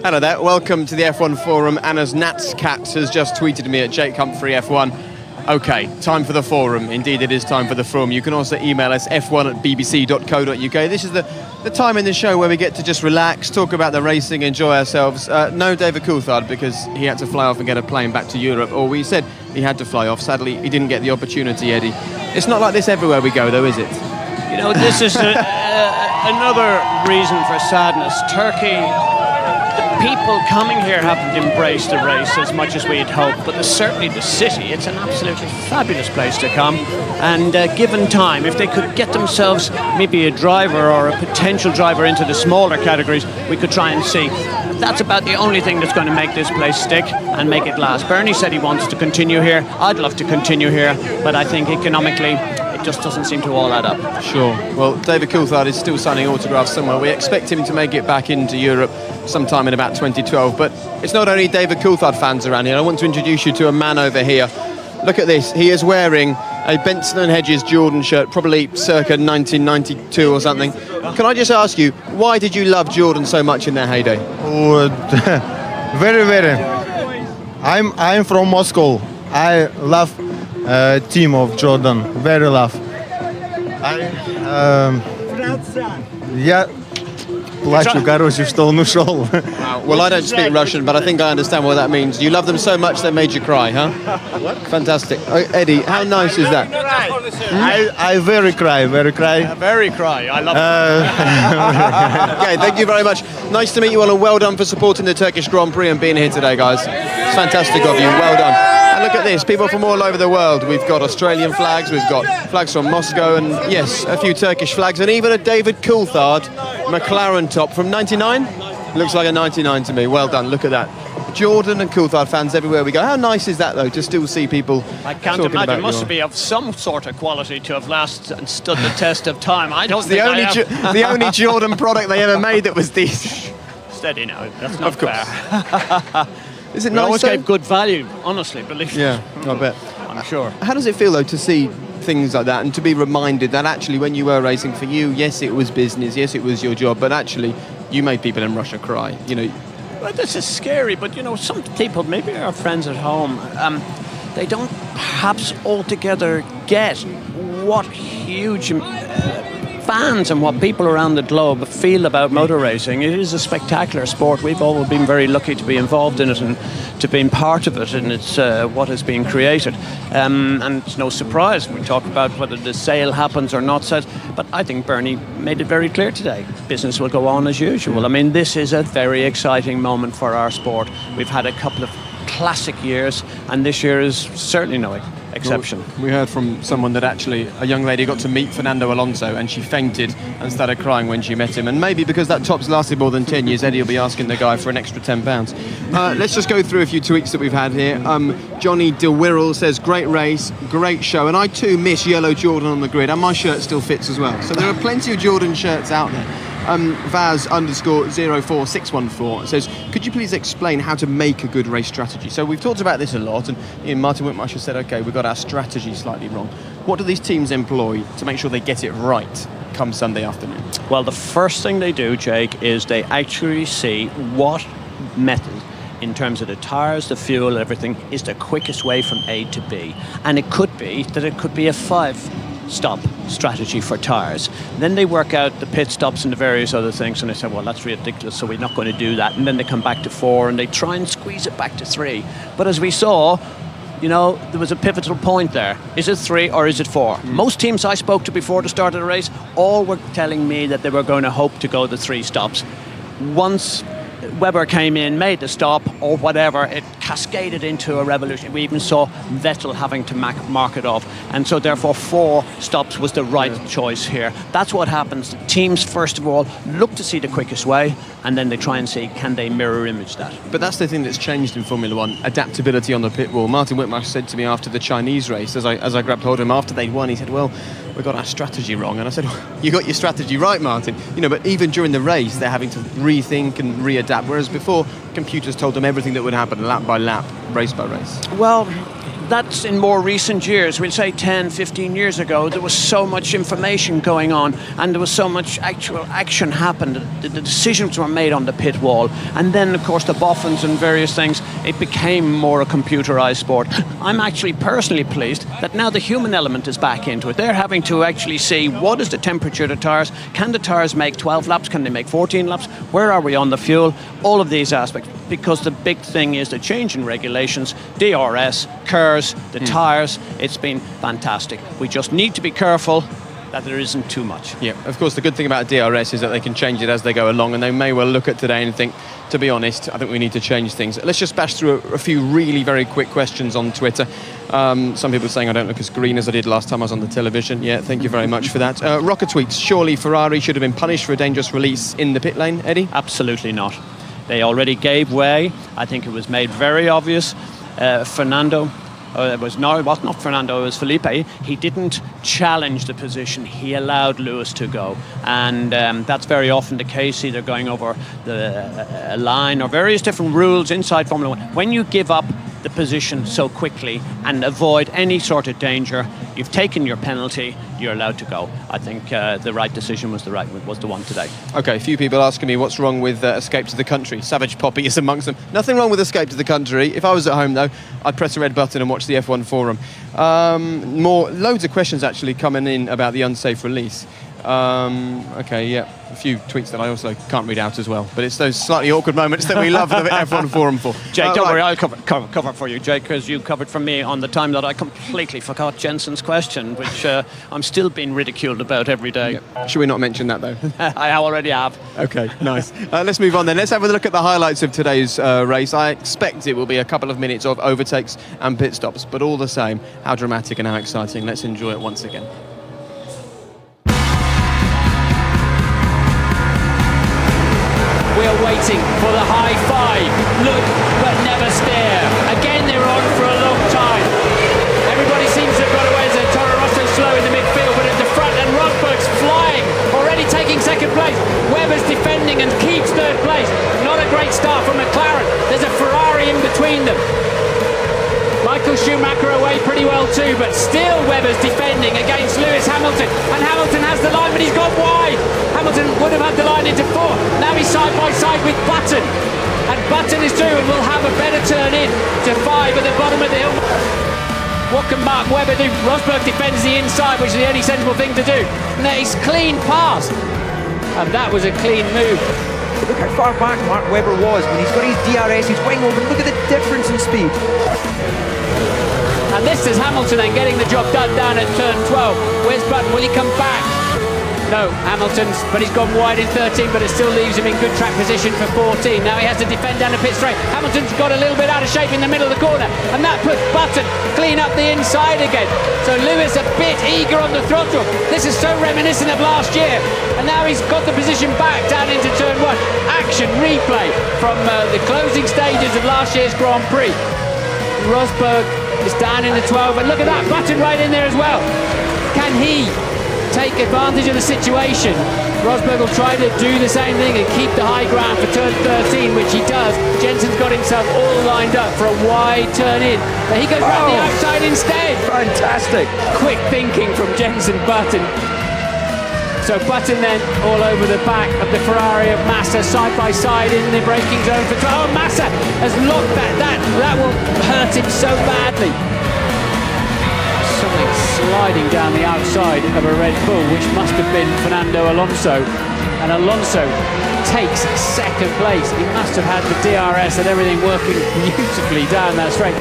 Hello there, welcome to the F1 forum. Anna's Nats Cat has just tweeted me at Jake Humphrey F1. Okay, time for the forum. Indeed, it is time for the forum. You can also email us f1@bbc.co.uk. This is the time in the show where we get to just relax, talk about the racing, enjoy ourselves. No David Coulthard, because he had to fly off and get a plane back to Europe, or we said he had to fly off. Sadly, he didn't get the opportunity, Eddie. It's not like this everywhere we go, though, is it? You know, this is another reason for sadness. Turkey, the people coming here haven't embraced the race as much as we'd hoped, but certainly the city, it's an absolutely fabulous place to come. And given time, if they could get themselves maybe a driver or a potential driver into the smaller categories, we could try and see. That's about the only thing that's going to make this place stick and make it last. Bernie said he wants to continue here. I'd love to continue here, but I think economically, just doesn't seem to all add up. Sure. Well, David Coulthard is still signing autographs somewhere. We expect him to make it back into Europe sometime in about 2012. But it's not only David Coulthard fans around here. I want to introduce you to a man over here. Look at this. He is wearing a Benson and Hedges Jordan shirt, probably circa 1992 or something. Can I just ask you, why did you love Jordan so much in their heyday? Oh, very, very. I'm from Moscow. I love team of Jordan, very love. Я плачу, короче, что он ушел. Well, I don't speak Russian, but I think I understand what that means. You love them so much they made you cry, huh? What? Fantastic. Oh, Eddie, how nice is that? I very cry. Very cry. I love it. Okay, thank you very much. Nice to meet you all, and well done for supporting the Turkish Grand Prix and being here today, guys. It's fantastic of you. Well done. And look at this, people from all over the world. We've got Australian flags, we've got flags from Moscow, and yes, a few Turkish flags, and even a David Coulthard McLaren top from 99. Looks like a 99 to me. Well done, look at that. Jordan and Coulthard fans everywhere we go. How nice is that, though, to still see people I can't imagine. It must be of some sort of quality to have lasted and stood the test of time. I don't think the only Jordan product they ever made that was decent. Steady now, that's not of course. fair. Is it we nice? Always gave good value, honestly, believe me. Yeah, I bet. I'm sure. How does it feel, though, to see things like that and to be reminded that actually when you were racing, for you, yes, it was business, yes, it was your job, but actually you made people in Russia cry, you know? Well, this is scary, but, you know, some people, maybe our friends at home, they don't perhaps altogether get what huge fans and what people around the globe feel about motor racing. It is a spectacular sport. We've all been very lucky to be involved in it and to be part of it, and it's what is being created. And it's no surprise we talk about whether the sale happens or not. But I think Bernie made it very clear today. Business will go on as usual. I mean, this is a very exciting moment for our sport. We've had a couple of classic years, and this year is certainly no exception. Well, we heard from someone that actually a young lady got to meet Fernando Alonso and she fainted and started crying when she met him, and maybe because that top's lasted more than 10 years, Eddie will be asking the guy for an extra £10. Let's just go through a few tweets that we've had here. Johnny DeWirrell says, great race, great show, and I too miss yellow Jordan on the grid, and my shirt still fits as well. So there are plenty of Jordan shirts out there. Vaz_04614 says, could you please explain how to make a good race strategy? So we've talked about this a lot, and Martin Whitmarsh has said, okay, we've got our strategy slightly wrong. What do these teams employ to make sure they get it right come Sunday afternoon? Well, the first thing they do, Jake, is they actually see what method, in terms of the tyres, the fuel, everything, is the quickest way from A to B. And it could be that it could be a 5-stop strategy for tyres. Then they work out the pit stops and the various other things, and they say, well, that's ridiculous, so we're not going to do that. And then they come back to 4 and they try and squeeze it back to 3. But as we saw, you know, there was a pivotal point there. Is it 3 or is it 4? Most teams I spoke to before the start of the race all were telling me that they were going to hope to go the 3 stops. Once Webber came in, made the stop or whatever, it cascaded into a revolution. We even saw Vettel having to mark it off, and so therefore 4 stops was the right choice here. That's what happens. The teams first of all look to see the quickest way, and then they try and see, can they mirror image that. But that's the thing that's changed in Formula One, adaptability on the pit wall. Martin Whitmarsh said to me after the Chinese race, as I grabbed hold of him after they'd won, he said, well, we got our strategy wrong. And I said, well, you got your strategy right, Martin. You know, but even during the race, they're having to rethink and readapt, whereas before, computers told them everything that would happen lap by lap, race by race. Well, that's in more recent years. We'll say 10, 15 years ago, there was so much information going on and there was so much actual action happened. The decisions were made on the pit wall. And then, of course, the boffins and various things, it became more a computerized sport. I'm actually personally pleased that now the human element is back into it. They're having to actually see what is the temperature of the tyres. Can the tyres make 12 laps? Can they make 14 laps? Where are we on the fuel? All of these aspects. Because the big thing is the change in regulations, DRS, KERS, the tyres. It's been fantastic. We just need to be careful that there isn't too much. Yeah, of course, the good thing about DRS is that they can change it as they go along, and they may well look at today and think, to be honest, I think we need to change things. Let's just bash through a few really very quick questions on Twitter. Some people are saying I don't look as green as I did last time I was on the television. Yeah, thank you very much for that. Rocker tweets, surely Ferrari should have been punished for a dangerous release in the pit lane, Eddie? Absolutely not. They already gave way. I think it was made very obvious. Fernando, it was not Fernando, it was Felipe. He didn't challenge the position. He allowed Lewis to go. And that's very often the case, either going over a line or various different rules inside Formula One. When you give up the position so quickly and avoid any sort of danger, you've taken your penalty, you're allowed to go. I think the right decision was the one today. Okay, a few people asking me what's wrong with Escape to the Country. Savage Poppy is amongst them. Nothing wrong with Escape to the Country. If I was at home though, I'd press the red button and watch the F1 forum. Loads of questions actually coming in about the unsafe release. Okay, yeah, a few tweets that I also can't read out as well, but it's those slightly awkward moments that we love the F1 forum for. Jake, don't worry, I'll cover for you, Jake, because you covered for me on the time that I completely forgot Jensen's question, which I'm still being ridiculed about every day. Yeah. Should we not mention that though? I already have. Okay, nice. Let's move on then. Let's have a look at the highlights of today's race. I expect it will be a couple of minutes of overtakes and pit stops, but all the same, how dramatic and how exciting. Let's enjoy it once again. We're waiting for the high five. Look, but never stare. Again, they're on for a long time. Everybody seems to have got away as Toro Rosso slow in the midfield, but at the front, and Rosberg's flying, already taking second place. Webber's defending and keeps third place. Not a great start from McLaren. There's a Ferrari in between them. Michael Schumacher away pretty well too, but still Webber's defending against Lewis Hamilton. And Hamilton has the line, but he's gone wide. Hamilton would have had the line into fourth. Now he's side by side with Button. And Button is through and will have a better turn in to 5 at the bottom of the hill. What can Mark Webber do? Rosberg defends the inside, which is the only sensible thing to do. And he's clean pass. And that was a clean move. Look how far back Mark Webber was when he's got his DRS, he's wing over. Look at the difference in speed. And this is Hamilton then getting the job done down at turn 12. Where's Button? Will he come back? No, Hamilton's, but he's gone wide in 13, but it still leaves him in good track position for 14. Now he has to defend down the pit straight. Hamilton's got a little bit out of shape in the middle of the corner, and that puts Button clean up the inside again. So Lewis a bit eager on the throttle. This is so reminiscent of last year, and now he's got the position back down into turn 1. Action replay from the closing stages of last year's Grand Prix. Rosberg is down in the 12, and look at that, Button right in there as well. Can he take advantage of the situation? Rosberg will try to do the same thing and keep the high ground for turn 13, which he does. Jensen's got himself all lined up for a wide turn in, but he goes round the outside instead. Fantastic. Quick thinking from Jensen Button. So Button then all over the back of the Ferrari of Massa, side by side in the braking zone for 12. Oh, Massa has locked that will hurt him so badly. Something sliding down the outside of a Red Bull, which must have been Fernando Alonso. And Alonso takes second place. He must have had the DRS and everything working beautifully down that straight.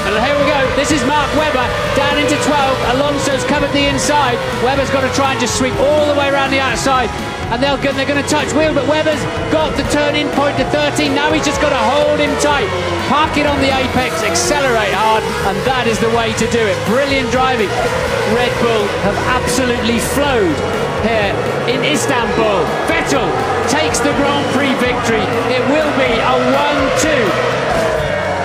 And here we go, this is Mark Webber down into 12. Alonso's covered the inside. Webber's got to try and just sweep all the way around the outside. And they're going to touch wheel, but Webber's got the turn-in point to 13. Now he's just got to hold him tight. Park it on the apex, accelerate hard, and that is the way to do it. Brilliant driving. Red Bull have absolutely flowed here in Istanbul. Vettel takes the Grand Prix victory. It will be a 1-2.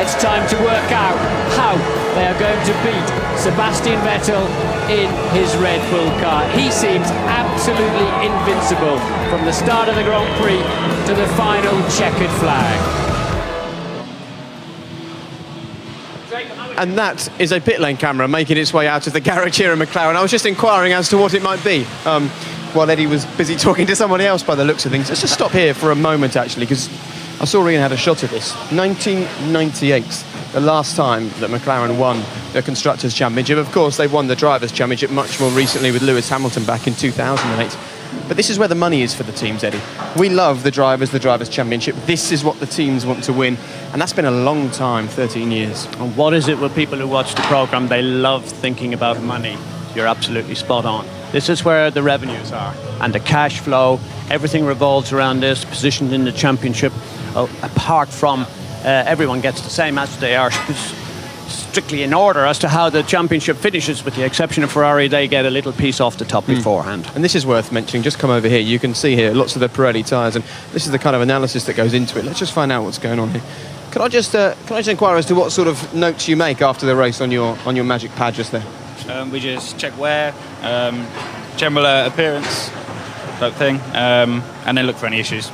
It's time to work out how they are going to beat Sebastian Vettel in his Red Bull car. He seems absolutely invincible from the start of the Grand Prix to the final checkered flag. And that is a pit lane camera making its way out of the garage here in McLaren. I was just inquiring as to what it might be while Eddie was busy talking to somebody else by the looks of things. Let's just stop here for a moment, actually, because I saw Ian had a shot at this. 1998, the last time that McLaren won the Constructors' Championship. Of course, they've won the Drivers' Championship much more recently with Lewis Hamilton back in 2008. But this is where the money is for the teams, Eddie. We love the Drivers' Championship. This is what the teams want to win. And that's been a long time, 13 years. And what is it with people who watch the programme? They love thinking about money. You're absolutely spot on. This is where the revenues are. And the cash flow, everything revolves around this, positioned in the championship. Apart from everyone gets the same as they are strictly in order as to how the championship finishes, with the exception of Ferrari. They get a little piece off the top beforehand. And this is worth mentioning. Just come over here. You can see here lots of the Pirelli tyres, and this is the kind of analysis that goes into it. Let's just find out what's going on here. Can I just inquire as to what sort of notes you make after the race on your magic pad just there? We just check wear, general appearance, type thing, and then look for any issues.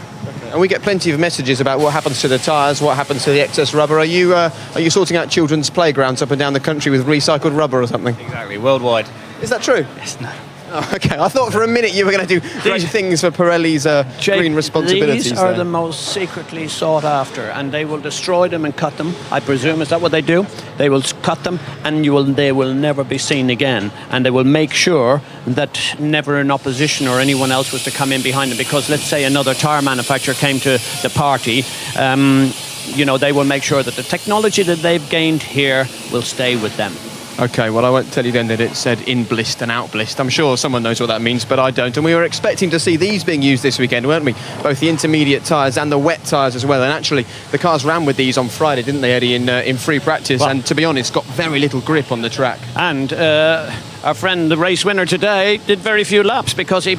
And we get plenty of messages about what happens to the tyres, what happens to the excess rubber. Are you sorting out children's playgrounds up and down the country with recycled rubber or something? Exactly, worldwide. Is that true? Yes, no. Oh, okay, I thought for a minute you were going to do great things for Pirelli's green responsibilities. These are there. the most secretly sought after, and they will destroy them and cut them. I presume, is that what they do? They will cut them, and they will never be seen again. And they will make sure that never an opposition or anyone else was to come in behind them. Because let's say another tyre manufacturer came to the party, they will make sure that the technology that they've gained here will stay with them. Okay, well, I won't tell you then that it said in blist and out blist. I'm sure someone knows what that means, but I don't. And we were expecting to see these being used this weekend, weren't we? Both the intermediate tyres and the wet tyres as well. And actually, the cars ran with these on Friday, didn't they, Eddie, in free practice? Well, and to be honest, got very little grip on the track. And our friend, the race winner today, did very few laps because he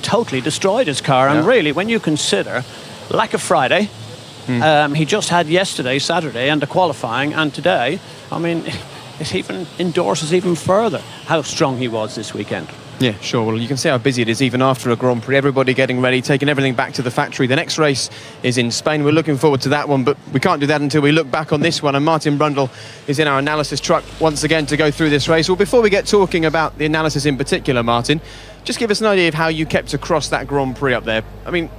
totally destroyed his car. And really, when you consider lack of Friday, he just had yesterday, Saturday, and the qualifying, and today, I mean, it even endorses even further how strong he was this weekend. Yeah, sure. Well, you can see how busy it is even after a Grand Prix. Everybody getting ready, taking everything back to the factory. The next race is in Spain. We're looking forward to that one, but we can't do that until we look back on this one. And Martin Brundle is in our analysis truck once again to go through this race. Well, before we get talking about the analysis in particular, Martin, just give us an idea of how you kept across that Grand Prix up there. I mean,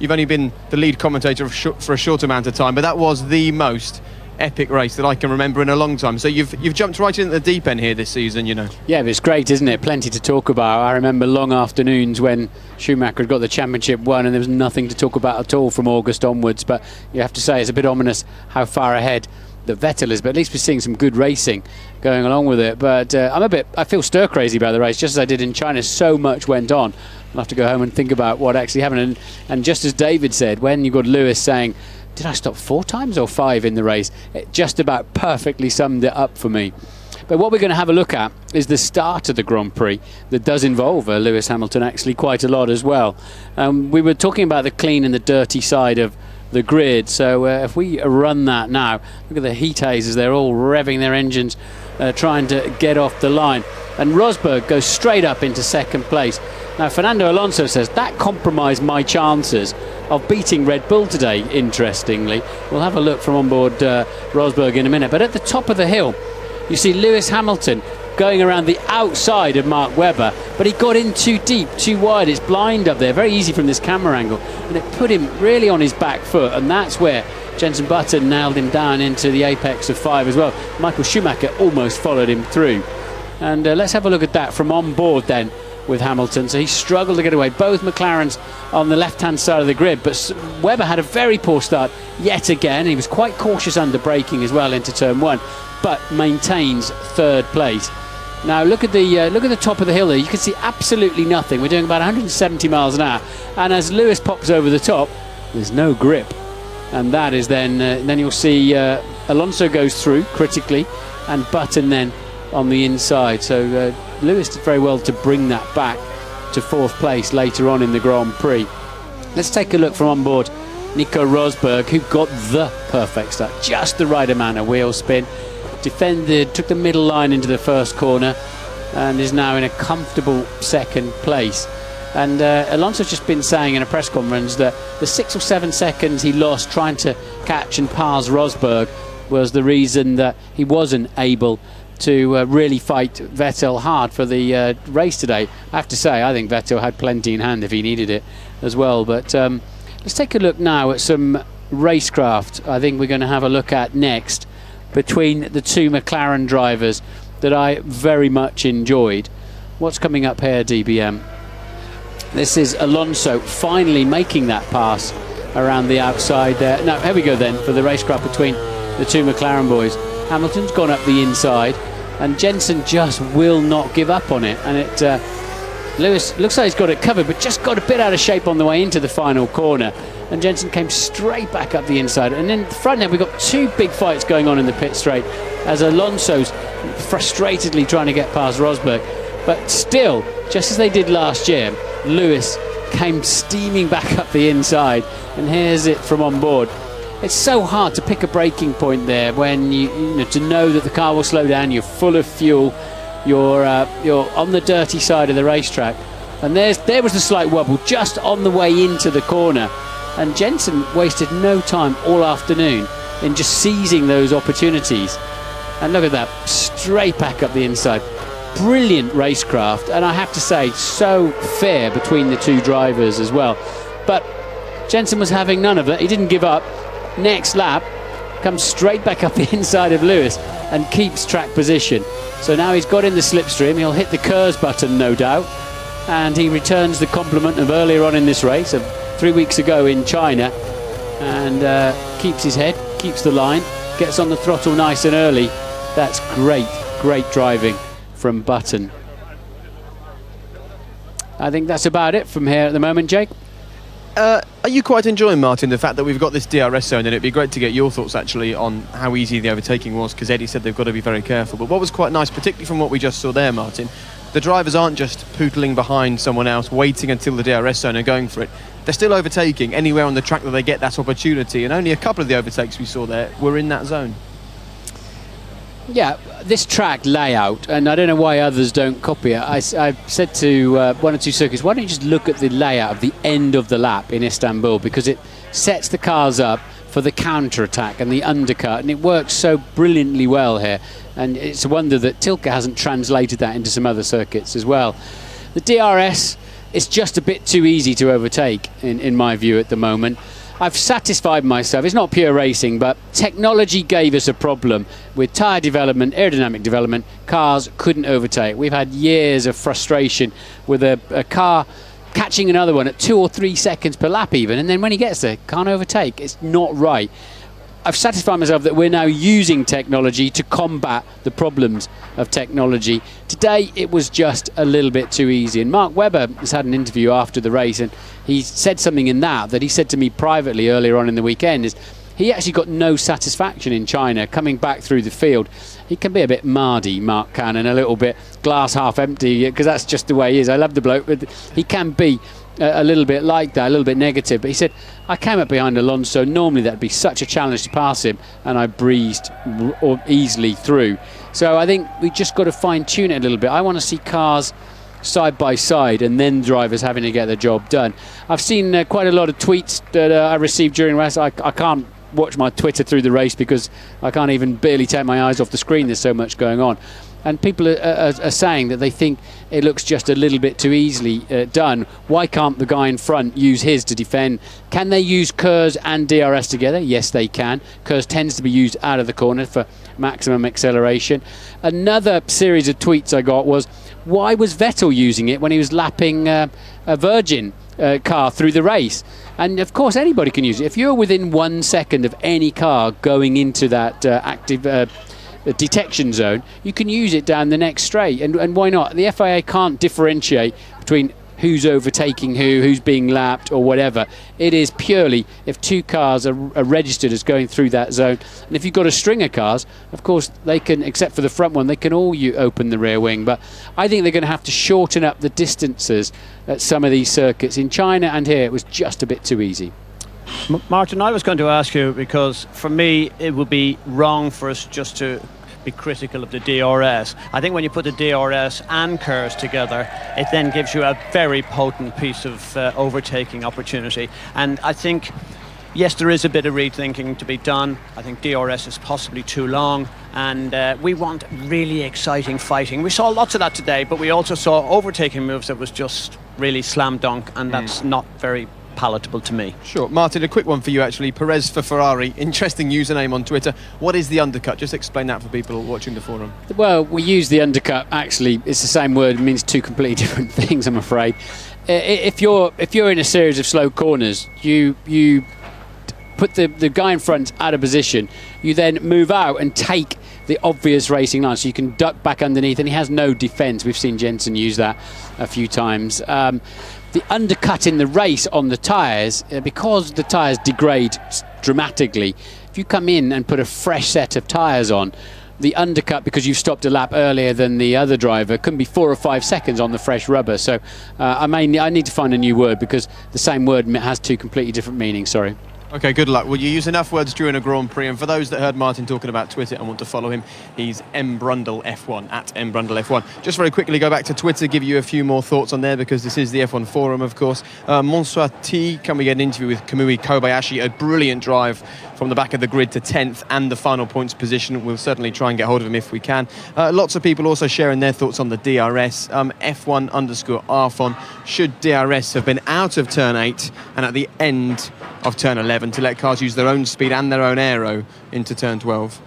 you've only been the lead commentator for a short amount of time, but that was the most epic race that I can remember in a long time. So you've jumped right into the deep end here this season, you know. Yeah, but it's great, isn't it? Plenty to talk about. I remember long afternoons when Schumacher had got the championship won and there was nothing to talk about at all from August onwards. But you have to say it's a bit ominous how far ahead the Vettel is, but at least we're seeing some good racing going along with it. But I feel stir crazy about the race, just as I did in China. So much went on. I'll have to go home and think about what actually happened. And just as David said, when you got Lewis saying, did I stop 4 times or 5 in the race? It just about perfectly summed it up for me. But what we're going to have a look at is the start of the Grand Prix that does involve Lewis Hamilton actually quite a lot as well. We were talking about the clean and the dirty side of the grid, so if we run that now, look at the heat hazers, they're all revving their engines trying to get off the line, and Rosberg goes straight up into second place. Now Fernando Alonso says that compromised my chances of beating Red Bull today. Interestingly, we'll have a look from on board Rosberg in a minute, but at the top of the hill you see Lewis Hamilton going around the outside of Mark Webber, but he got in too deep, too wide. It's blind up there, very easy from this camera angle, and it put him really on his back foot, and that's where Jenson Button nailed him down into the apex of 5 as well. Michael Schumacher almost followed him through. And let's have a look at that from on board then with Hamilton. So he struggled to get away. Both McLarens on the left-hand side of the grid, but Webber had a very poor start yet again. He was quite cautious under braking as well into turn 1, but maintains 3rd place. Now look at the top of the hill there. You can see absolutely nothing. We're doing about 170 miles an hour, and as Lewis pops over the top, there's no grip, and that is then you'll see Alonso goes through critically, and Button then on the inside. So Lewis did very well to bring that back to 4th place later on in the Grand Prix. Let's take a look from on board Nico Rosberg, who got the perfect start, just the right amount of wheel spin. Defended, took the middle line into the first corner, and is now in a comfortable 2nd place. And Alonso's just been saying in a press conference that the 6 or 7 seconds he lost trying to catch and pass Rosberg was the reason that he wasn't able to really fight Vettel hard for the race today. I have to say, I think Vettel had plenty in hand if he needed it as well. But let's take a look now at some racecraft I think we're going to have a look at next between the two McLaren drivers that I very much enjoyed. What's coming up here, DBM? This is Alonso finally making that pass around the outside there. No, here we go then for the racecraft between the two McLaren boys. Hamilton's gone up the inside and Jensen just will not give up on it, and Lewis looks like he's got it covered but just got a bit out of shape on the way into the final corner, and Jensen came straight back up the inside. And then the front end we've got two big fights going on in the pit straight as Alonso's frustratedly trying to get past Rosberg, but still, just as they did last year, Lewis came steaming back up the inside, and here's it from on board. It's so hard to pick a braking point there when you know, to know that the car will slow down, you're full of fuel, you're on the dirty side of the racetrack, and there was the slight wobble just on the way into the corner, and Jensen wasted no time all afternoon in just seizing those opportunities. And look at that, straight back up the inside. Brilliant racecraft, and I have to say, so fair between the two drivers as well. But Jensen was having none of it. He didn't give up. Next lap, comes straight back up the inside of Lewis and keeps track position. So now he's got in the slipstream. He'll hit the KERS button, no doubt, and he returns the compliment of earlier on in this race, of 3 weeks ago in China, and keeps his head, keeps the line, gets on the throttle nice and early. That's great driving from Button. I think that's about it from here at the moment, Jake. Are you quite enjoying, Martin, the fact that we've got this DRS zone, and it'd be great to get your thoughts actually on how easy the overtaking was, because Eddie said they've got to be very careful. But what was quite nice, particularly from what we just saw there, Martin, the drivers aren't just pootling behind someone else, waiting until the DRS zone and going for it. They're still overtaking anywhere on the track that they get that opportunity, and only a couple of the overtakes we saw there were in that zone. Yeah, this track layout, and I don't know why others don't copy it. I've said to one or two circuits, why don't you just look at the layout of the end of the lap in Istanbul, because it sets the cars up for the counter-attack and the undercut, and it works so brilliantly well here. And it's a wonder that Tilke hasn't translated that into some other circuits as well. The DRS is just a bit too easy to overtake, in my view, at the moment. I've satisfied myself. It's not pure racing, but technology gave us a problem with tyre development, aerodynamic development. Cars couldn't overtake. We've had years of frustration with a car catching another one at 2 or 3 seconds per lap even, and then when he gets there, can't overtake. It's not right. I've satisfied myself that we're now using technology to combat the problems of technology. Today it was just a little bit too easy, and Mark Webber has had an interview after the race, and he said something in that he said to me privately earlier on in the weekend, is he actually got no satisfaction in China coming back through the field. He can be a bit mardy, Mark can, and a little bit glass half empty, because that's just the way he is. I love the bloke, but he can be a little bit like that, a little bit negative. But he said, I came up behind Alonso, normally that'd be such a challenge to pass him, and I breezed easily through. So I think we just got to fine tune it a little bit. I want to see cars side by side and then drivers having to get the job done. I've seen quite a lot of tweets that I received during the race. I can't watch my Twitter through the race because I can't even barely take my eyes off the screen, there's so much going on. And people are saying that they think it looks just a little bit too easily done. Why can't the guy in front use his to defend? Can they use KERS and DRS together? Yes, they can. KERS tends to be used out of the corner for maximum acceleration. Another series of tweets I got was, why was Vettel using it when he was lapping a Virgin car through the race? And of course anybody can use it. If you're within 1 second of any car going into that active detection zone, you can use it down the next straight, and why not? The FIA can't differentiate between who's overtaking who's being lapped or whatever. It is purely if two cars are registered as going through that zone, and if you've got a string of cars, of course they can, except for the front one, they can all open the rear wing. But I think they're going to have to shorten up the distances at some of these circuits. In China and here it was just a bit too easy. Martin, I was going to ask you, because for me it would be wrong for us just to be critical of the DRS. I think when you put the DRS and KERS together, it then gives you a very potent piece of overtaking opportunity. And I think yes, there is a bit of rethinking to be done. I think DRS is possibly too long, and we want really exciting fighting. We saw lots of that today, but we also saw overtaking moves that was just really slam dunk, and that's not very palatable to me. Sure. Martin, a quick one for you actually. Perez for Ferrari. Interesting username on Twitter. What is the undercut? Just explain that for people watching the forum. Well, we use the undercut. Actually, it's the same word. It means two completely different things, I'm afraid. If you're in a series of slow corners, you put the guy in front out of position. You then move out and take the obvious racing line, so you can duck back underneath, and he has no defence. We've seen Jensen use that a few times. The undercut in the race on the tyres, because the tyres degrade dramatically, if you come in and put a fresh set of tyres on, the undercut, because you've stopped a lap earlier than the other driver, can be 4 or 5 seconds on the fresh rubber. So I need to find a new word, because the same word has two completely different meanings. Sorry. Okay, good luck. Well, you use enough words during a Grand Prix, and for those that heard Martin talking about Twitter and want to follow him, he's mbrundlef1, at mbrundlef1. Just very quickly go back to Twitter, give you a few more thoughts on there, because this is the F1 forum, of course. Monsoir T, can we get an interview with Kamui Kobayashi? A brilliant drive from the back of the grid to 10th and the final points position. We'll certainly try and get hold of him if we can. Lots of people also sharing their thoughts on the DRS. F1_Arfon, should DRS have been out of turn 8 and at the end of turn 11 to let cars use their own speed and their own aero into turn 12?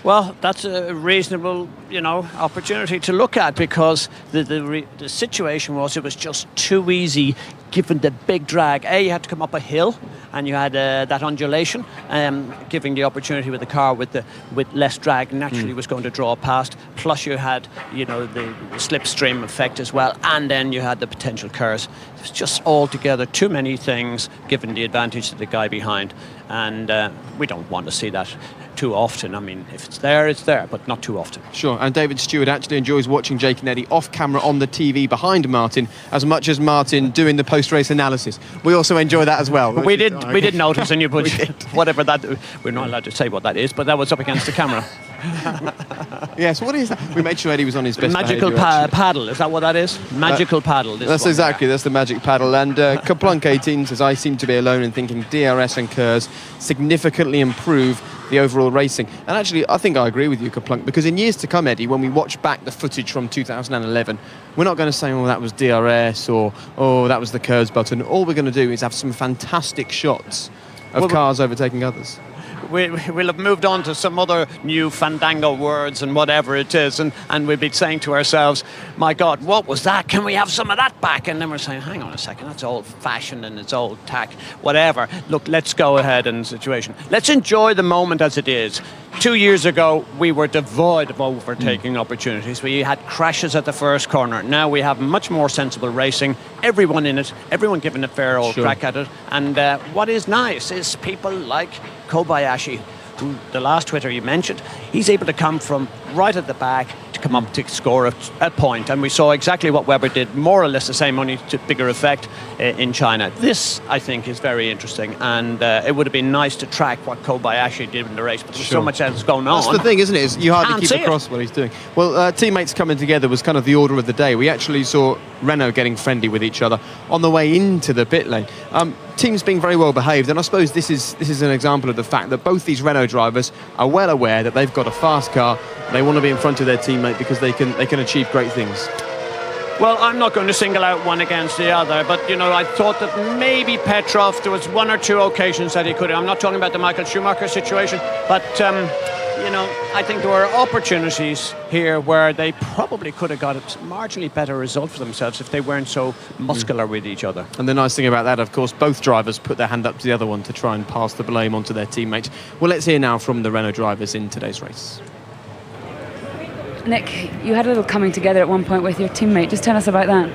Well, that's a reasonable, opportunity to look at, because the situation was it was just too easy given the big drag. You had to come up a hill, and you had that undulation, giving the opportunity with the car with less drag naturally was going to draw past. Plus you had, the slipstream effect as well, and then you had the potential curse. It was just altogether too many things, given the advantage to the guy behind, and we don't want to see that too often. I mean, if it's there, it's there, but not too often. Sure, and David Stewart actually enjoys watching Jake and Eddie off camera on the TV behind Martin as much as Martin doing the post-race analysis. We also enjoy that as well. We did notice, and you put whatever that, we're not allowed to say what that is, but that was up against the camera. Yes, what is that? We made sure Eddie was on his best magical paddle, is that what that is? Magical paddle. That's exactly, that's the magic paddle. And Kaplunk 18 says, I seem to be alone in thinking DRS and KERS significantly improve the overall racing. And actually, I think I agree with you, Kaplunk, because in years to come, Eddie, when we watch back the footage from 2011, we're not going to say, oh, that was DRS, or oh, that was the KERS button. All we're going to do is have some fantastic shots of cars overtaking others. We'll have moved on to some other new fandango words and whatever it is, and we'll be saying to ourselves, my God, what was that? Can we have some of that back? And then we're saying, hang on a second, that's old-fashioned and it's old tack, whatever. Look, let's go ahead in the situation. Let's enjoy the moment as it is. 2 years ago, we were devoid of overtaking opportunities. We had crashes at the first corner. Now we have much more sensible racing, everyone in it, everyone giving a fair old crack at it. And what is nice is people like Kobayashi, who the last Twitter you mentioned, he's able to come from right at the back to come up to score a point. And we saw exactly what Webber did, more or less the same, only to bigger effect in China. This, I think, is very interesting, and it would have been nice to track what Kobayashi did in the race, but there's so much else going on. That's the thing, isn't it? Is you hardly keep across what he's doing. Well, teammates coming together was kind of the order of the day. We actually saw Renault getting friendly with each other on the way into the pit lane. Teams being very well behaved, and I suppose this is an example of the fact that both these Renault drivers are well aware that they've got a fast car. They want to be in front of their teammate because they can achieve great things. Well, I'm not going to single out one against the other, but, I thought that maybe Petrov, there was one or two occasions that he could. I'm not talking about the Michael Schumacher situation, but, I think there were opportunities here where they probably could have got a marginally better result for themselves if they weren't so muscular with each other. And the nice thing about that, of course, both drivers put their hand up to the other one to try and pass the blame onto their teammate. Well, let's hear now from the Renault drivers in today's race. Nick, you had a little coming together at one point with your teammate. Just tell us about that.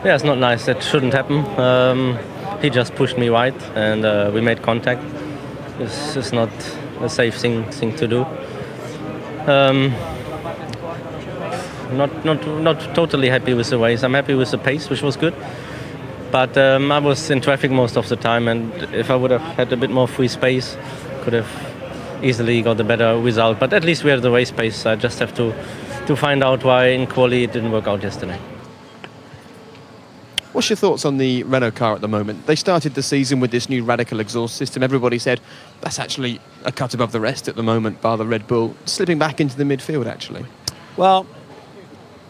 Yeah, it's not nice. That shouldn't happen. He just pushed me wide, and we made contact. This is not a safe thing to do. Not totally happy with the race. I'm happy with the pace, which was good. But I was in traffic most of the time, and if I would have had a bit more free space, could have easily got a better result. But at least we have the race pace. I just have to find out why in quali it didn't work out yesterday. What's your thoughts on the Renault car at the moment? They started the season with this new radical exhaust system. Everybody said that's actually a cut above the rest at the moment, bar the Red Bull, slipping back into the midfield actually. Well,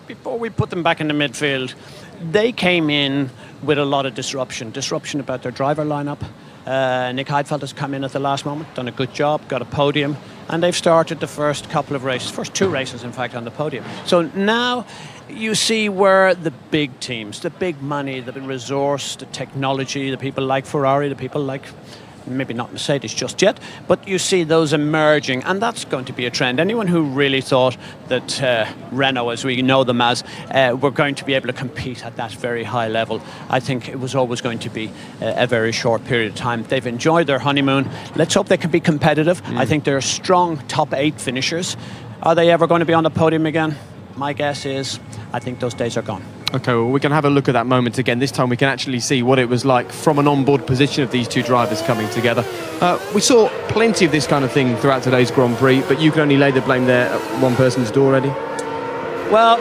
before we put them back in the midfield, they came in with a lot of disruption about their driver lineup. Nick Heidfeld has come in at the last moment, done a good job, got a podium, and they've started the first two races in fact, on the podium. So now you see where the big teams, the big money, the resource, the technology, the people like Ferrari, the people like maybe not Mercedes just yet, but you see those emerging, and that's going to be a trend. Anyone who really thought that Renault, as we know them as, were going to be able to compete at that very high level, I think it was always going to be a very short period of time. They've enjoyed their honeymoon. Let's hope they can be competitive. I think they're strong top 8 finishers. Are they ever going to be on the podium again? My guess is I think those days are gone. Okay, well, we can have a look at that moment again. This time we can actually see what it was like from an onboard position of these two drivers coming together. We saw plenty of this kind of thing throughout today's Grand Prix, but you can only lay the blame there at one person's door, Eddie. Well,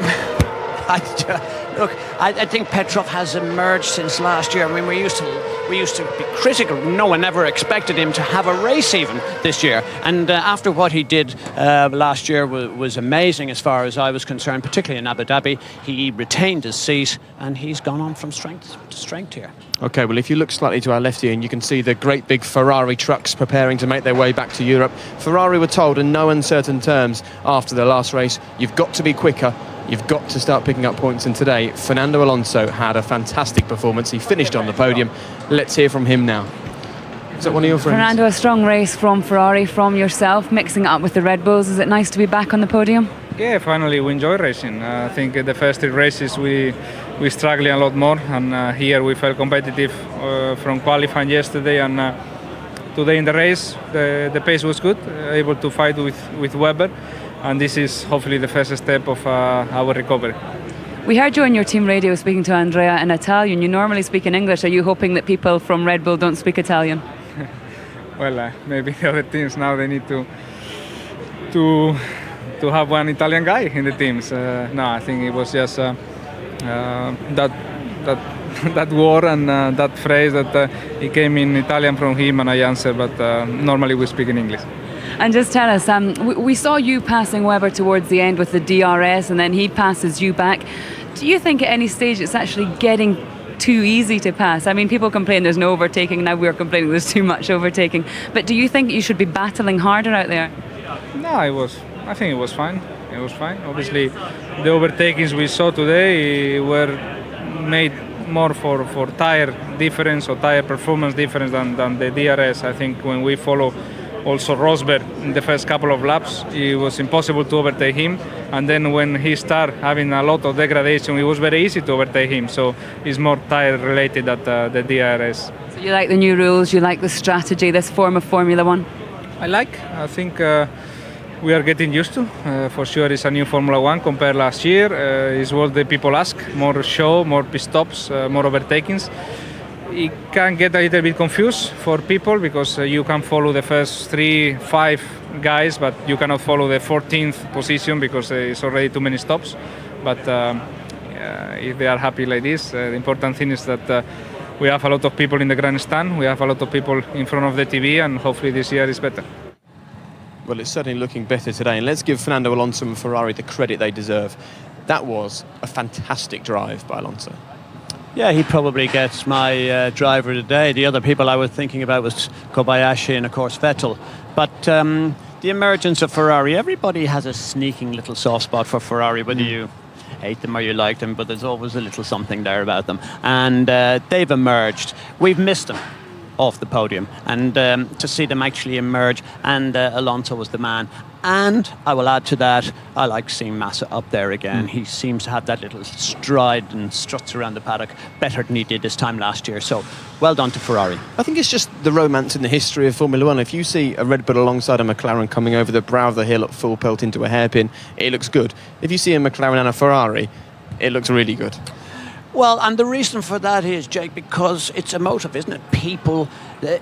I think Petrov has emerged since last year. I mean, we used to be critical. No one ever expected him to have a race even this year. And after what he did last year was amazing as far as I was concerned, particularly in Abu Dhabi. He retained his seat and he's gone on from strength to strength here. Okay, well, if you look slightly to our left here, and you can see the great big Ferrari trucks preparing to make their way back to Europe. Ferrari were told in no uncertain terms after their last race, you've got to be quicker. You've got to start picking up points, and today Fernando Alonso had a fantastic performance. He finished on the podium. Let's hear from him now. Is that one of your friends? Fernando, a strong race from Ferrari, from yourself, mixing it up with the Red Bulls. Is it nice to be back on the podium? Yeah, finally we enjoy racing. I think the first 3 races we struggled a lot more, and here we felt competitive from qualifying yesterday, and today in the race the pace was good, able to fight with Webber. And this is hopefully the first step of our recovery. We heard you on your team radio speaking to Andrea in Italian. You normally speak in English. Are you hoping that people from Red Bull don't speak Italian? Well, maybe the other teams now they need to have one Italian guy in the teams. No, I think it was just that word and that phrase that it came in Italian from him, and I answered. But normally we speak in English. And just tell us, we saw you passing Webber towards the end with the DRS, and then he passes you back. Do you think at any stage it's actually getting too easy to pass? I mean, people complain there's no overtaking. Now we're complaining there's too much overtaking. But do you think you should be battling harder out there? No, I think it was fine. It was fine. Obviously, the overtakings we saw today were made more for tire difference or tire performance difference than the DRS. I think when we follow also Rosberg in the first couple of laps, it was impossible to overtake him, and then when he started having a lot of degradation, it was very easy to overtake him. So it's more tire related than the DRS. So you like the new rules, you like the strategy, this form of Formula One? I think we are getting used to. For sure it's a new Formula One compared last year. It's what the people ask, more show, more pit stops, more overtakings. It can get a little bit confused for people because you can follow the first 3-5 guys, but you cannot follow the 14th position because it's already too many stops. But if they are happy like this, the important thing is that we have a lot of people in the grandstand, we have a lot of people in front of the TV, and hopefully this year is better. Well, it's certainly looking better today, and let's give Fernando Alonso and Ferrari the credit they deserve. That was a fantastic drive by Alonso. Yeah, he probably gets my driver today. The other people I was thinking about was Kobayashi and, of course, Vettel. But the emergence of Ferrari, everybody has a sneaking little soft spot for Ferrari, whether you hate them or you like them, but there's always a little something there about them. And they've emerged. We've missed them off the podium, and to see them actually emerge, and Alonso was the man. And I will add to that, I like seeing Massa up there again. He seems to have that little stride and struts around the paddock better than he did this time last year. So well done to Ferrari. I think it's just the romance in the history of Formula One. If you see a Red Bull alongside a McLaren coming over the brow of the hill at full pelt into a hairpin, it looks good. If you see a McLaren and a Ferrari, it looks really good. Well, and the reason for that is, Jake, because it's emotive, isn't it? People,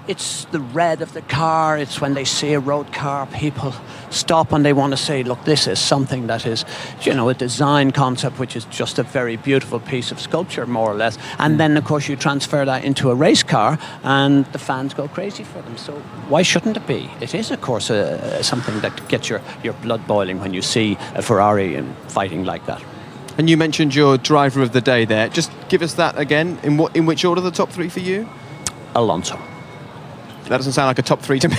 it's the red of the car, it's when they see a road car, people stop and they want to say, look, this is something that is, you know, a design concept which is just a very beautiful piece of sculpture, more or less. And then, of course, you transfer that into a race car and the fans go crazy for them. So why shouldn't it be? It is, of course, something that gets your blood boiling when you see a Ferrari fighting like that. And you mentioned your driver of the day there. Just give us that again. In which order the top three for you? Alonso. That doesn't sound like a top three to me.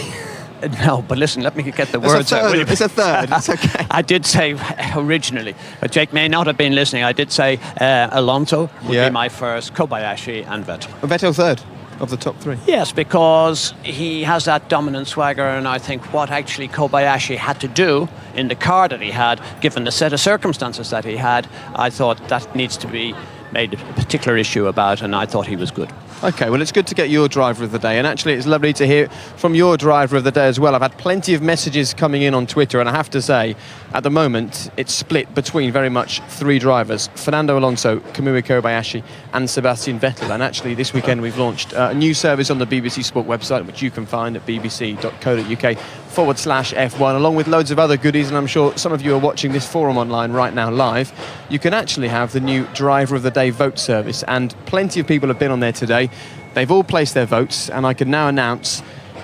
No, but listen, let me get the words out. It's a third. It's okay. I did say originally, but Jake may not have been listening. I did say Alonso would be my first, Kobayashi and Vettel. Vettel third of the top three. Yes, because he has that dominant swagger, and I think what actually Kobayashi had to do in the car that he had, given the set of circumstances that he had, I thought that needs to be made a particular issue about, and I thought he was good. Okay, well, it's good to get your driver of the day, and actually it's lovely to hear from your driver of the day as well. I've had plenty of messages coming in on Twitter, and I have to say, at the moment, it's split between very much three drivers: Fernando Alonso, Kamui Kobayashi, and Sebastian Vettel. And actually, this weekend we've launched a new service on the BBC Sport website, which you can find at bbc.co.uk/F1, along with loads of other goodies, and I'm sure some of you are watching this forum online right now live. You can actually have the new driver of the day vote service, and plenty of people have been on there today. They've all placed their votes, and I can now announce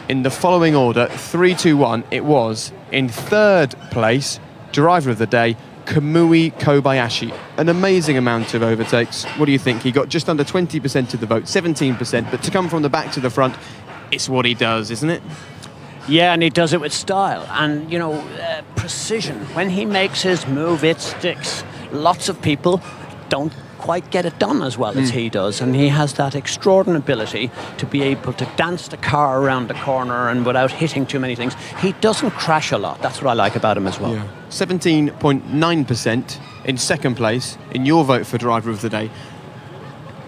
in the following order, 3, 2, 1, it was in third place, driver of the day, Kamui Kobayashi. An amazing amount of overtakes. What do you think? He got just under 20% of the vote, 17%, but to come from the back to the front, it's what he does, isn't it? Yeah, and he does it with style and, you know, precision. When he makes his move, it sticks. Lots of people don't quite get it done as well as he does, and he has that extraordinary ability to be able to dance the car around the corner and without hitting too many things. He doesn't crash a lot. That's what I like about him as well. 17.9% in second place in your vote for driver of the day,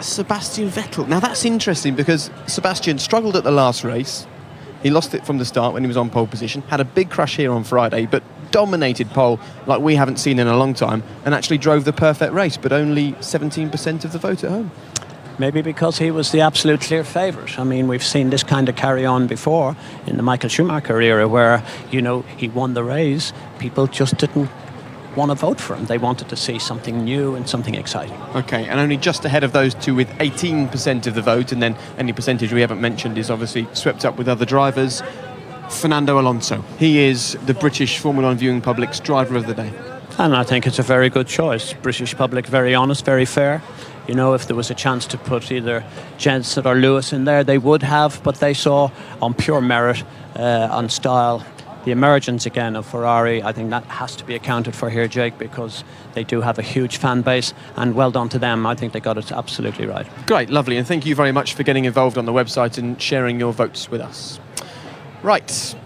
Sebastian Vettel. Now that's interesting because Sebastian struggled at the last race. He lost it from the start when he was on pole position, had a big crash here on Friday, but dominated pole like we haven't seen in a long time, and actually drove the perfect race, but only 17% of the vote at home. Maybe because he was the absolute clear favourite. I mean, we've seen this kind of carry on before in the Michael Schumacher era where, you know, he won the race, people just didn't want to vote for him. They wanted to see something new and something exciting. Okay, and only just ahead of those two with 18% of the vote, and then any percentage we haven't mentioned is obviously swept up with other drivers. Fernando Alonso. He is the British Formula 1 viewing public's driver of the day. And I think it's a very good choice. British public, very honest, very fair. You know, if there was a chance to put either Jensen or Lewis in there, they would have, but they saw on pure merit, on style, the emergence again of Ferrari. I think that has to be accounted for here, Jake, because they do have a huge fan base, and well done to them. I think they got it absolutely right. Great, lovely, and thank you very much for getting involved on the website and sharing your votes with us. Right,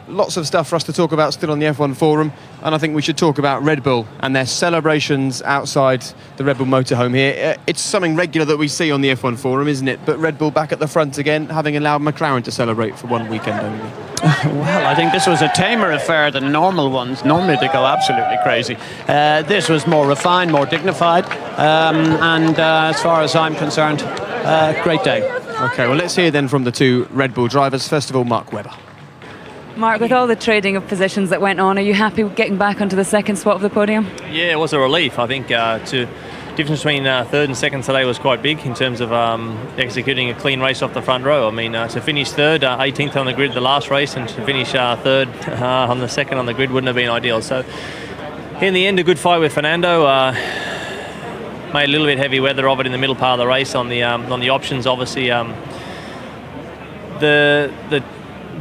lots of stuff for us to talk about still on the F1 forum, and I think we should talk about Red Bull and their celebrations outside the Red Bull motorhome here. It's something regular that we see on the F1 forum, isn't it? But Red Bull back at the front again, having allowed McLaren to celebrate for one weekend only. Well, I think this was a tamer affair than normal ones. Normally they go absolutely crazy. This was more refined, more dignified, and as far as I'm concerned, great day. Okay, well, let's hear then from the two Red Bull drivers. First of all, Mark Webber. Mark, with all the trading of positions that went on, are you happy with getting back onto the second spot of the podium? Yeah, it was a relief. I think difference between third and second today was quite big in terms of executing a clean race off the front row. I mean, to finish third, 18th on the grid the last race, and to finish third on the second on the grid wouldn't have been ideal. So in the end, a good fight with Fernando. Made a little bit heavy weather of it in the middle part of the race on the options. Obviously, the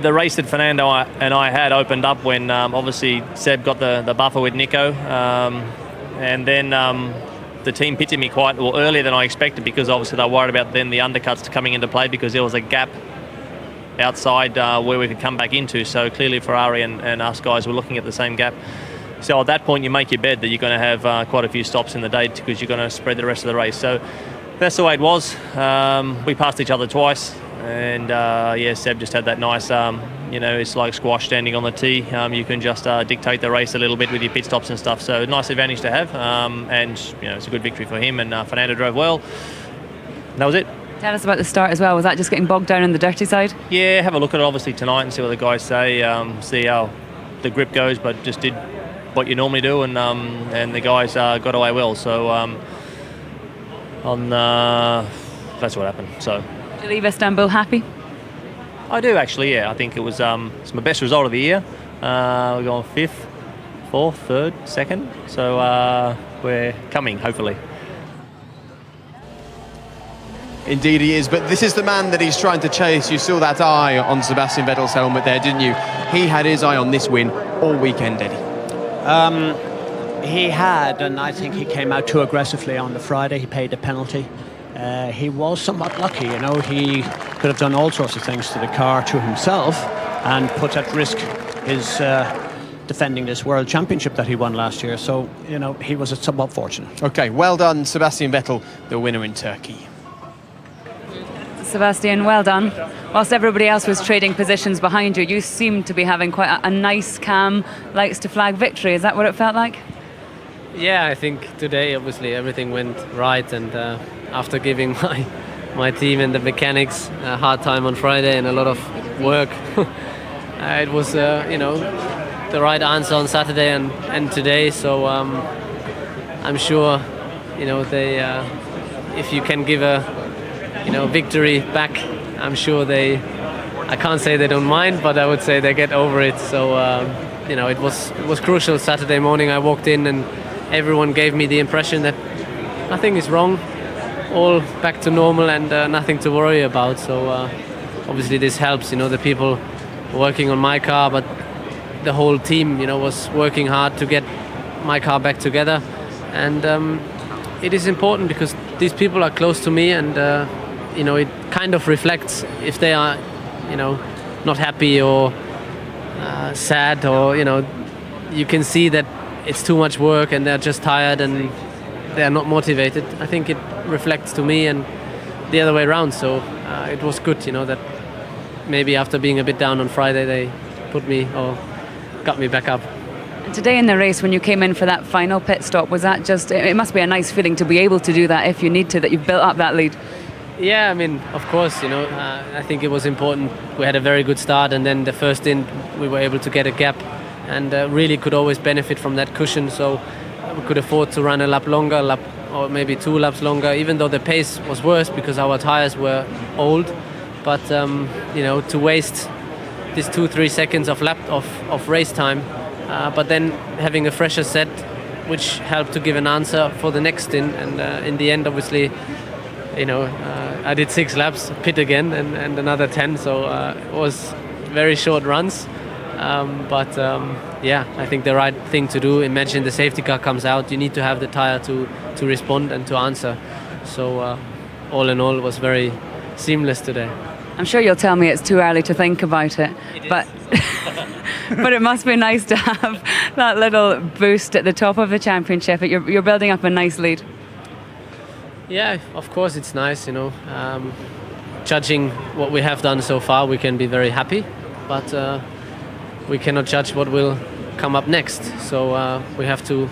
race that Fernando and I had opened up when obviously Seb got the buffer with Nico, and then the team pitted me quite earlier than I expected, because obviously they were worried about then the undercuts coming into play, because there was a gap outside where we could come back into. So clearly Ferrari and us guys were looking at the same gap. So at that point you make your bed that you're going to have quite a few stops in the day, because you're going to spread the rest of the race. So that's the way it was. We passed each other twice, and Seb just had that nice it's like squash standing on the tee. You can just dictate the race a little bit with your pit stops and stuff. So nice advantage to have, and it's a good victory for him. And Fernando drove well. That was it. Tell us about the start as well. Was that just getting bogged down on the dirty side? Yeah, have a look at it obviously tonight and see what the guys say. See how the grip goes, but just did what you normally do, and the guys got away well. So that's what happened. So. Did you leave Istanbul happy? I do actually, yeah. I think it was it's my best result of the year. We're going 5th, 4th, 3rd, 2nd. So we're coming, hopefully. Indeed he is, but this is the man that he's trying to chase. You saw that eye on Sebastian Vettel's helmet there, didn't you? He had his eye on this win all weekend, Eddie. He had, and I think he came out too aggressively on the Friday. He paid a penalty. He was somewhat lucky, He could have done all sorts of things to the car, to himself, and put at risk his defending this World Championship that he won last year. So, he was somewhat fortunate. Okay, well done, Sebastian Vettel, the winner in Turkey. Sebastian, well done. Whilst everybody else was trading positions behind you, you seemed to be having quite a nice, calm, likes to flag victory. Is that what it felt like? Yeah, I think today obviously everything went right, and after giving my team and the mechanics a hard time on Friday and a lot of work, it was the right answer on Saturday and today. So I'm sure they if you can give a victory back, I'm sure I can't say they don't mind, but I would say they get over it. So it was crucial Saturday morning. I walked in and everyone gave me the impression that nothing is wrong, all back to normal, and nothing to worry about. So obviously this helps, the people working on my car, but the whole team, was working hard to get my car back together. And it is important because these people are close to me, and it kind of reflects if they are, not happy or sad, or you can see that it's too much work and they're just tired and they're not motivated. I think it reflects to me and the other way around. So it was good, that maybe after being a bit down on Friday, they put me or got me back up. Today in the race, when you came in for that final pit stop, was that just, it must be a nice feeling to be able to do that if you need to, that you've built up that lead? Yeah, I mean, of course, I think it was important. We had a very good start, and then the first in, we were able to get a gap, and really could always benefit from that cushion. So we could afford to run a lap longer, or maybe 2 laps longer, even though the pace was worse because our tires were old. But to waste this 2-3 seconds of race time, but then having a fresher set, which helped to give an answer for the next in. And in the end, obviously, I did 6 laps, pit again, and another 10. So it was very short runs. But I think the right thing to do. Imagine the safety car comes out. You need to have the tire to respond and to answer. So all in all, it was very seamless today. I'm sure you'll tell me it's too early to think about it, but but it must be nice to have that little boost at the top of the championship. You're building up a nice lead. Yeah, of course it's nice. Judging what we have done so far, we can be very happy, but we cannot judge what will come up next. So we have to,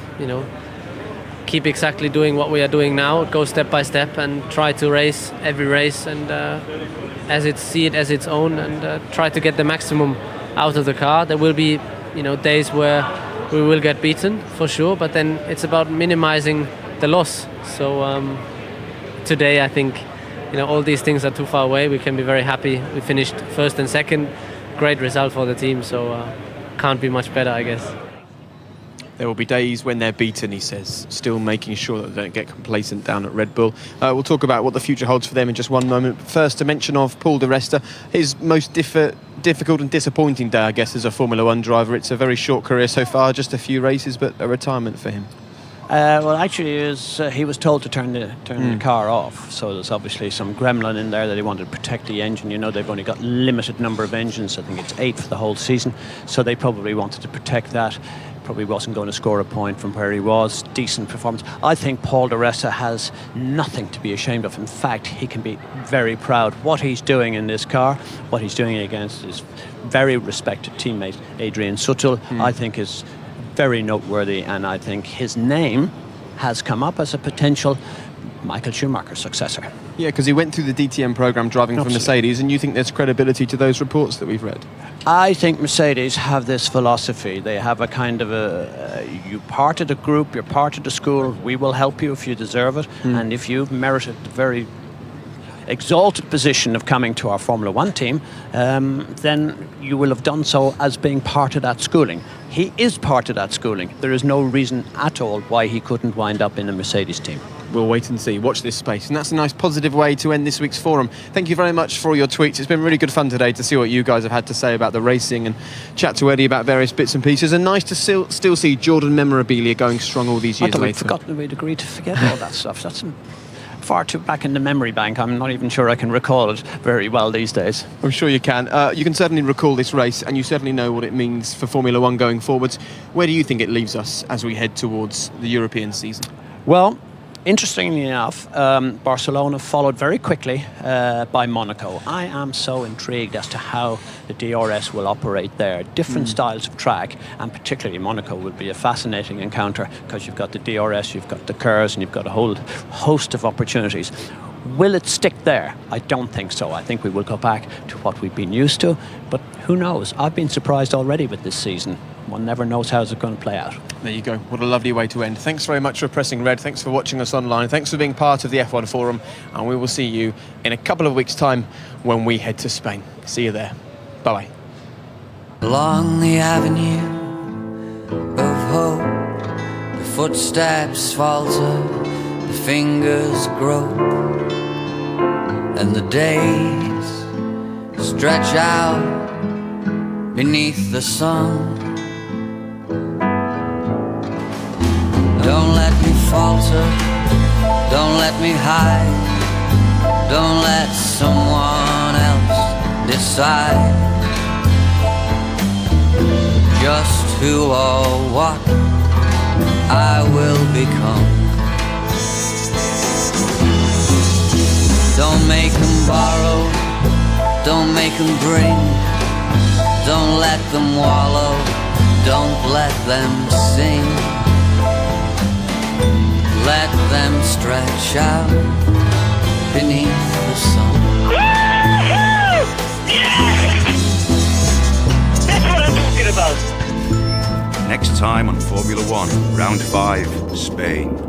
keep exactly doing what we are doing now, go step by step, and try to race every race and see it as its own, and try to get the maximum out of the car. There will be, days where we will get beaten for sure, but then it's about minimizing the loss. So today, I think, all these things are too far away. We can be very happy. We finished first and second. Great result for the team, so can't be much better, I guess. There will be days when they're beaten, he says, still making sure that they don't get complacent down at Red Bull. We'll talk about what the future holds for them in just one moment. First, a mention of Paul di Resta, his most difficult and disappointing day, I guess, as a Formula One driver. It's a very short career so far, just a few races, but a retirement for him. Well, actually, he was told to turn the car off, so there's obviously some gremlin in there that he wanted to protect the engine. They've only got limited number of engines. I think it's 8 for the whole season, so they probably wanted to protect that. probably wasn't going to score a point from where he was. Decent performance. I think Paul di Resta has nothing to be ashamed of. In fact, he can be very proud. What he's doing in this car, what he's doing against his very respected teammate Adrian Sutil, I think is very noteworthy, and I think his name has come up as a potential Michael Schumacher successor. Yeah, because he went through the DTM program driving for Mercedes, and you think there's credibility to those reports that we've read? I think Mercedes have this philosophy. They have a kind of you part of the group, you're part of the school, we will help you if you deserve it, and if you've merited the very exalted position of coming to our Formula One team, then you will have done so as being part of that schooling. He is part of that schooling. There is no reason at all why he couldn't wind up in a Mercedes team. We'll wait and see. Watch this space. And that's a nice positive way to end this week's forum. Thank you very much for all your tweets. It's been really good fun today to see what you guys have had to say about the racing and chat to Eddie about various bits and pieces. And nice to still see Jordan memorabilia going strong all these years I thought later. we'd forgotten we'd agreed to forget all that stuff. That's far too back in the memory bank. I'm not even sure I can recall it very well these days. I'm sure you can. You can certainly recall this race, and you certainly know what it means for Formula One going forwards. Where do you think it leaves us as we head towards the European season? Well, interestingly enough, Barcelona followed very quickly by Monaco. I am so intrigued as to how the DRS will operate there. Different styles of track, and particularly Monaco will be a fascinating encounter because you've got the DRS, you've got the curves, and you've got a whole host of opportunities. Will it stick there? I don't think so. I think we will go back to what we've been used to, but who knows? I've been surprised already with this season. One never knows how it's going to play out. There you go. What a lovely way to end. Thanks very much for pressing red. Thanks for watching us online. Thanks for being part of the F1 Forum. And we will see you in a couple of weeks' time when we head to Spain. See you there. Bye-bye. Along the avenue of hope, the footsteps falter, the fingers grope, and the days stretch out beneath the sun. Don't let me falter, don't let me hide, don't let someone else decide just who or what I will become. Don't make them borrow, don't make them bring, don't let them wallow, don't let them sing. Let them stretch out beneath the sun. That's what I'm talking about. Next time on Formula One, Round 5, Spain.